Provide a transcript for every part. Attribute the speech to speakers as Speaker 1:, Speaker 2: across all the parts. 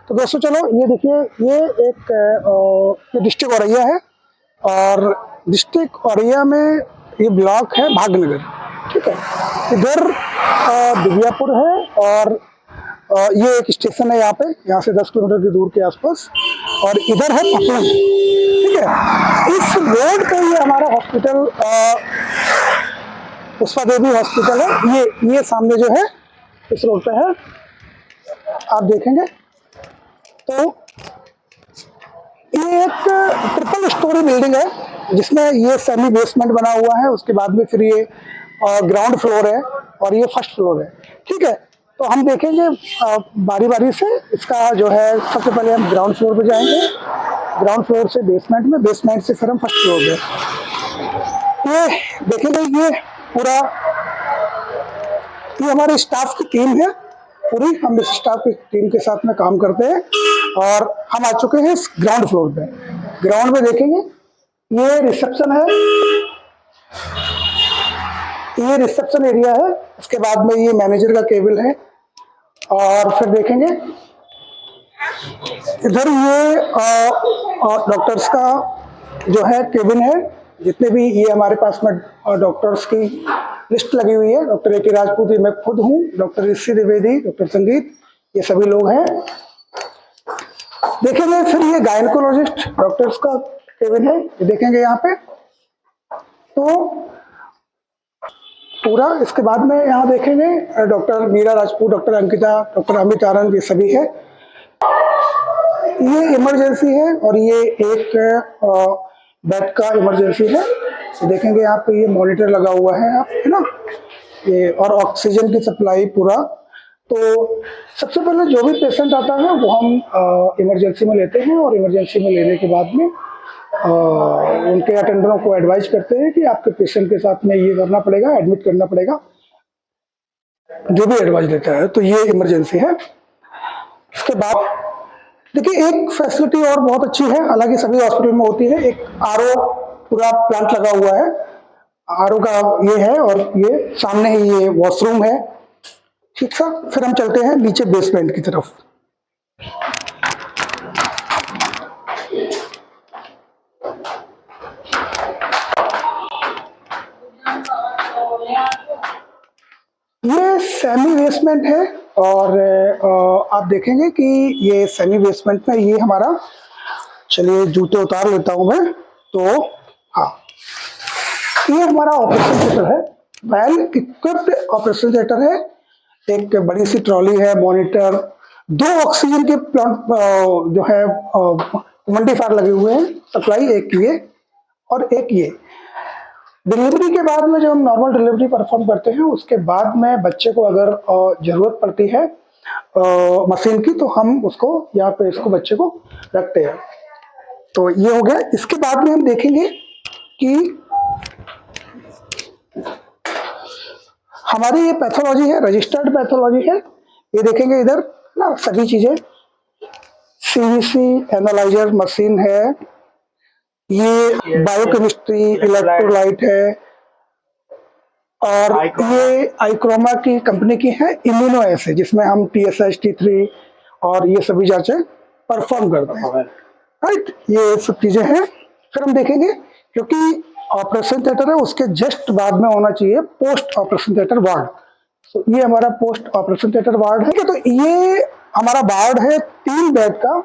Speaker 1: तो दोस्तों चलो ये देखिए, ये एक ये डिस्ट्रिक्ट औरैया है और डिस्ट्रिक्ट औरैया में ये ब्लॉक है भाग्यनगर। ठीक है, इधर दिव्यापुर है और ये एक स्टेशन है यहाँ से 10 किलोमीटर की दूर के आसपास, और इधर है पटना। ठीक है, इस रोड पे ये हमारा हॉस्पिटल पुष्पा देवी हॉस्पिटल है। ये सामने जो है इस रोड पे है, आप देखेंगे तो ये एक ट्रिपल स्टोरी बिल्डिंग है जिसमें ये सेमी बेसमेंट बना हुआ है, उसके बाद में फिर ये ग्राउंड फ्लोर है और ये फर्स्ट फ्लोर है। ठीक है, तो हम देखेंगे बारी बारी से इसका जो है। सबसे पहले हम ग्राउंड फ्लोर पे जाएंगे, ग्राउंड फ्लोर से बेसमेंट में, बेसमेंट से फिर हम फर्स्ट फ्लोर पे। ये देखेंगे, ये पूरा ये हमारे स्टाफ की टीम है पूरी, हम इस स्टाफ की टीम के साथ में काम करते हैं और हम आ चुके हैं इस ग्राउंड फ्लोर पे। ग्राउंड में देखेंगे ये रिसेप्शन है, ये रिसेप्शन एरिया है। उसके बाद में ये मैनेजर का केबिन है और फिर देखेंगे इधर ये डॉक्टर्स का जो है केबिन है। जितने भी ये हमारे पास में डॉक्टर्स की लिस्ट लगी हुई है, डॉक्टर ए के राजपूत, मैं खुद हूँ, डॉक्टर ऋषि द्विवेदी, डॉक्टर संगीत, ये सभी लोग हैं। देखेंगे फिर ये गायनकोलॉजिस्ट डॉक्टर्स का केबिन है, ये देखेंगे यहाँ पे तो पूरा। इसके बाद में यहाँ देखेंगे doctor Meera Rajput, doctor Ankita, doctor Amit Anand, ये सभी है। ये इमरजेंसी है और ये एक बेड का इमरजेंसी है। देखेंगे यहाँ पे ये मॉनिटर लगा हुआ है, आप है ना, ये और ऑक्सीजन की सप्लाई पूरा। तो सबसे पहले जो भी पेशेंट आता है वो हम इमरजेंसी में लेते हैं और इमरजेंसी में लेने के बाद में उनके अटेंडरों को एडवाइज करते हैं कि आपके पेशेंट के साथ में ये करना पड़ेगा, एडमिट करना पड़ेगा, जो भी एडवाइज देता है। तो ये इमरजेंसी है। उसके बाद देखिए एक फैसिलिटी और बहुत अच्छी है, हालांकि सभी हॉस्पिटल में होती है, एक आरओ पूरा प्लांट लगा हुआ है। आरओ का ये है और ये सामने ही ये वॉशरूम है। ठीक सा, फिर हम चलते हैं नीचे बेसमेंट की तरफ। ये सेमी बेसमेंट है और आप देखेंगे कि ये सेमी बेसमेंट में ये हमारा, चलिए जूते उतार लेता हूं मैं, तो हाँ, ये हमारा ऑपरेशन थिएटर है, वेल इक्विप्ड ऑपरेशन थिएटर है। एक बड़ी सी ट्रॉली है, मॉनिटर, 2 ऑक्सीजन के प्लांट जो है वंटीफायर लगे हुए हैं सप्लाई, एक ये और एक ये। डिलीवरी के बाद में जब हम नॉर्मल डिलीवरी परफॉर्म करते हैं उसके बाद में बच्चे को अगर जरूरत पड़ती है मशीन की, तो हम उसको यहाँ पे इसको बच्चे को रखते हैं। तो ये हो गया। इसके बाद में हम देखेंगे कि हमारी ये पैथोलॉजी है, रजिस्टर्ड पैथोलॉजी है। ये देखेंगे इधर ना सभी चीजें, सीवीसी एनालाइजर मशीन है, ये बायोकेमिस्ट्री, इलेक्ट्रोलाइट है, और ये आईक्रोमा की कंपनी की है इम्यूनो एसे, जिसमें हम TSH, T3 और ये सभी जांचें परफॉर्म करते हैं। राइट, ये सब चीजें हैं। फिर हम देखेंगे, क्योंकि ऑपरेशन थिएटर है उसके जस्ट बाद में होना चाहिए पोस्ट ऑपरेशन थिएटर वार्ड। तो ये हमारा पोस्ट ऑपरेशन थिएटर वार्ड है। तो ये हमारा वार्ड है 3 बेड का।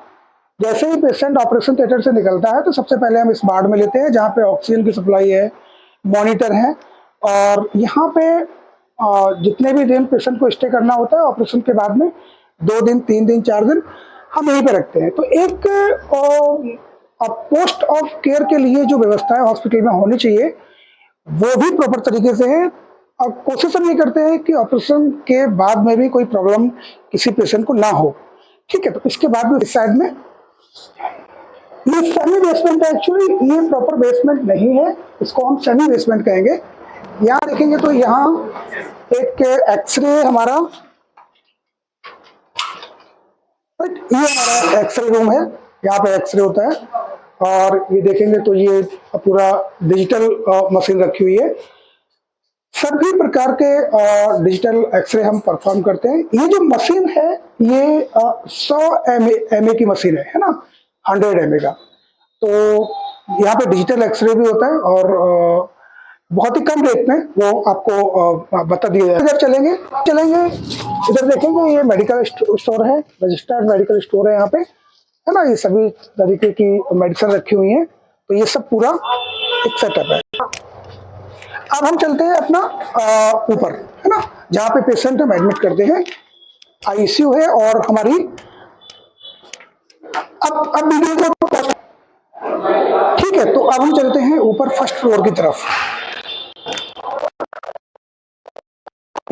Speaker 1: जैसे ही पेशेंट ऑपरेशन थिएटर से निकलता है तो सबसे पहले हम इस वार्ड में लेते हैं जहाँ पे ऑक्सीजन की सप्लाई है, मॉनिटर है, और यहाँ पे जितने भी दिन पेशेंट को स्टे करना होता है ऑपरेशन के बाद में, 2 दिन, 3 दिन, 4 दिन, हम यहीं पे रखते हैं। तो एक पोस्ट ऑफ केयर के लिए जो व्यवस्था है हॉस्पिटल में होनी चाहिए वो भी प्रॉपर तरीके से है, और कोशिश हम ये करते हैं कि ऑपरेशन के बाद में भी कोई प्रॉब्लम किसी पेशेंट को ना हो। ठीक है, तो इसके बाद में इस साइड में ये सेमी बेसमेंट है। एक्चुअली ये प्रॉपर बेसमेंट नहीं है, इसको हम सेमी बेसमेंट कहेंगे। यहाँ देखेंगे तो यहाँ एक एक्सरे हमारा, ये हमारा एक्सरे रूम है, यहाँ पे एक्सरे होता है। और ये देखेंगे तो ये पूरा डिजिटल मशीन रखी हुई है। सभी प्रकार के डिजिटल एक्सरे हम परफॉर्म करते हैं। ये जो मशीन है ये 100 एम ए की मशीन है ना, 100 एम ए का। तो यहाँ पे डिजिटल एक्सरे भी होता है और बहुत ही कम रेट में वो आपको बता दिया जाए। इधर चलेंगे इधर देखेंगे, ये मेडिकल स्टोर है, रजिस्टर्ड मेडिकल स्टोर है यहाँ पे, है ना। ये सभी तरीके की मेडिसिन रखी हुई हैं, तो ये सब पूरा एक सेटअप है। अब हम चलते हैं अपना ऊपर, है ना, जहाँ पे पेशेंट हम एडमिट करते हैं, आईसीयू है। और हमारी अब वीडियो को ठीक है, तो अब हम चलते हैं ऊपर फर्स्ट फ्लोर की तरफ।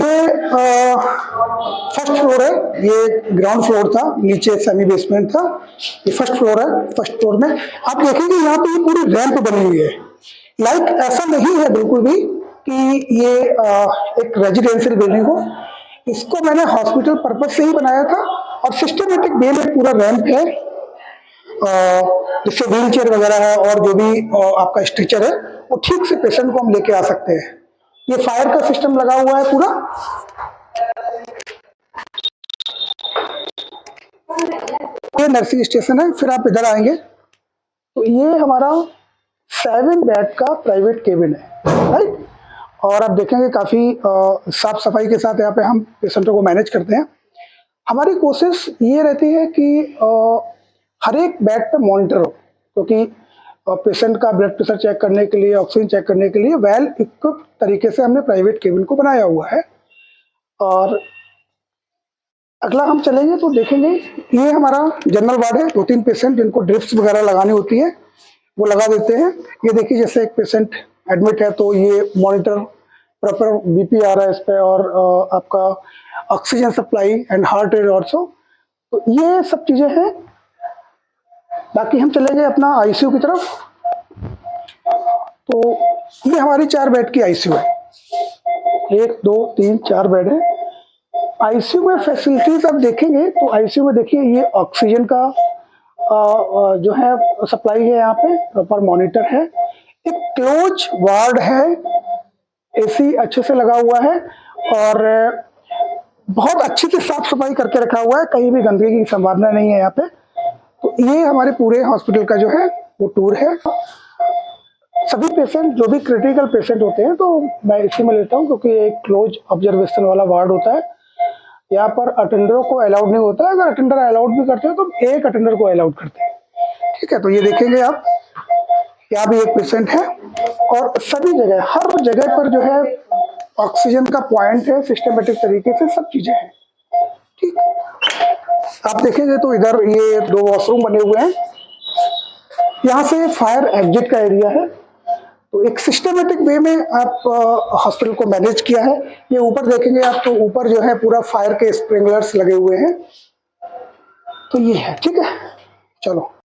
Speaker 1: ये फर्स्ट फ्लोर है, ये ग्राउंड फ्लोर था, नीचे सेमी बेसमेंट था, ये फर्स्ट फ्लोर है। फर्स्ट फ्लोर में आप देखेंगे यहाँ पे ये पूरी रैंप बनी हुई है। लाइक ऐसा नहीं है बिल्कुल भी कि ये एक रेजिडेंशियल बिल्डिंग हो, इसको मैंने हॉस्पिटल पर्पज से ही बनाया था और सिस्टमेटिक वे में पूरा रैंप है, जिससे व्हील चेयर वगैरह है और जो भी आपका स्ट्रेचर है वो ठीक से पेशेंट को हम लेके आ सकते हैं। ये फायर का सिस्टम लगा हुआ है पूरा। ये नर्सिंग स्टेशन है। फिर आप इधर आएंगे तो ये हमारा 7 बेड का प्राइवेट केबिन है, राइट। और आप देखेंगे काफी साफ सफाई के साथ यहाँ पे हम पेशेंटों को मैनेज करते हैं। हमारी कोशिश ये रहती है कि हर एक बेड पे मॉनिटर हो, क्योंकि पेशेंट का ब्लड प्रेशर चेक करने के लिए, ऑक्सीजन चेक करने के लिए वेल इक्विप्ड तरीके से हमने प्राइवेट केबिन को बनाया हुआ है। और अगला हम चलेंगे तो देखेंगे ये हमारा जनरल वार्ड है। 2-3 पेशेंट जिनको ड्रिप्स वगैरह लगानी होती है वो लगा देते हैं। ये देखिए, जैसे एक पेशेंट एडमिट है तो ये मॉनिटर प्रॉपर बीपी आ रहा है इस पे, और आपका oxygen supply and heart rate also, तो ये सब चीजें हैं। बाकी हम चलेंगे अपना आईसीयू की तरफ। तो ये हमारी 4 बेड की आईसीयू है, 1 2 3 4 बेड है। आईसीयू में फैसिलिटीज आप देखेंगे तो आईसीयू में देखिए ये ऑक्सीजन का जो है सप्लाई है, यहाँ पे प्रॉपर मॉनिटर है, एक क्लोज वार्ड है, एसी अच्छे से लगा हुआ है और बहुत अच्छे से साफ सफाई करके रखा हुआ है, कहीं भी गंदगी की संभावना नहीं है यहाँ पे। तो ये हमारे पूरे हॉस्पिटल का जो है वो टूर है। सभी पेशेंट जो भी क्रिटिकल पेशेंट होते हैं तो मैं इसी में लेता हूँ, क्योंकि एक क्लोज ऑब्जर्वेशन वाला वार्ड होता है। यहाँ पर अटेंडरों को अलाउड नहीं होता है, अगर अटेंडर अलाउड भी करते हैं तो एक अटेंडर को अलाउड करते हैं, ठीक है। तो ये देखेंगे आप, यहाँ भी एक पेशेंट है और सभी जगह, हर जगह पर जो है ऑक्सीजन का पॉइंट है, सिस्टमेटिक तरीके से सब चीजें हैं, ठीक। आप देखेंगे तो इधर ये 2 वॉशरूम बने हुए हैं, यहाँ से फायर एग्जिट का एरिया है। तो एक सिस्टमेटिक वे में आप हॉस्पिटल को मैनेज किया है। ये ऊपर देखेंगे आप तो ऊपर जो है पूरा फायर के स्प्रिंकलर्स लगे हुए हैं, तो ये है, ठीक है। चलो।